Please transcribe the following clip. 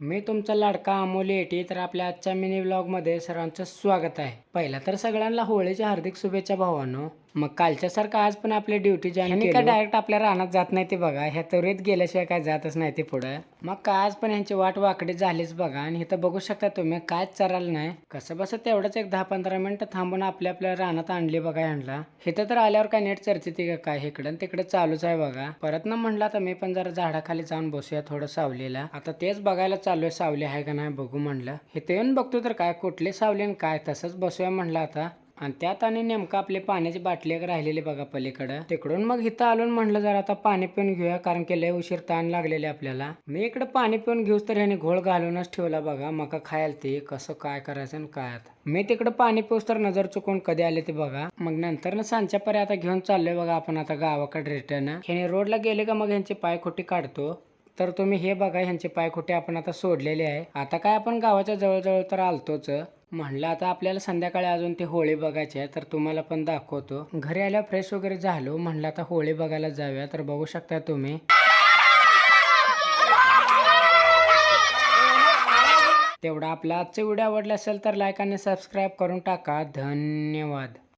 मी तुमचा लाडका अमोल येटी. तर आपल्या आजच्या मिनी व्लॉगमध्ये सर्वांचं स्वागत आहे. पहिला तर सगळ्यांना होळीच्या हार्दिक शुभेच्छा भावांनो. मग कालच्यासारखं आज पण आपली ड्युटी जॉईन केली. काय डायरेक्ट आपल्या रानात जात नाही ते बघा, ह्या त्वरित गेल्याशिवाय काय जातच नाही ते पुढे. मग काय आज पण यांची वाट वाकडी झालीच बघा. आणि इथं बघू शकता तुम्ही, कायच चरायला नाही. कसं बस तेवढंच एक 10-15 मिनिटं थांबून आपल्या रानात आणली बघा ह्यांना. इथं तर आल्यावर काय नेट चर्चेती काय इकडं तिकडे चालूच आहे बघा. परत ना म्हणलं आता मी पण जरा झाडाखाली जाऊन बसूया थोडं सावलीला. आता तेच बघायला चालू आहे, सावली आहे का नाही बघू म्हणलं. इथे येऊन बघतो तर काय कुठली सावली आणि काय, तसंच बसूया म्हणलं आता. आणि त्यात आणि नेमकं आपली पाण्याची बाटली एक राहिलेली बघा पलीकडं. तिकडून मग इथं आलो म्हणलं जरा आता पाणी पिऊन घेऊया, कारण की लय उशीर ताण लागलेले आपल्याला. मी इकडे पाणी पिऊन घेऊस तर ह्याने घोळ घालूनच ठेवला बघा. मका खायला ते कसं काय करायचं आणि काय आता. मी तिकडे पाणी पिऊस तर नजर चुकून कधी आले ते बघा. मग नंतर ना सांच्या परी आता घेऊन चाललोय बघा आपण आता गावाकडे रिटर्न. ह्याने रोडला गेले का मग ह्यांची पायखुटी काढतो. तर तुम्ही हे बघा, ह्यांचे पायखुटे आपण आता सोडलेले आहे. आता काय आपण गावाच्या जवळ तर आलतोच. म्हणलं आता आपल्याला संध्याकाळी अजून ती होळी बघायची आहे, तर तुम्हाला पण दाखवतो. घरी आल्यावर फ्रेश वगैरे झालो, म्हणलं आता होळी बघायला जाऊया. तर बघू शकता तुम्ही. तेवढा आपला आजचा व्हिडिओ आवडला असेल तर लाईक आणि सबस्क्राईब करून टाका. धन्यवाद.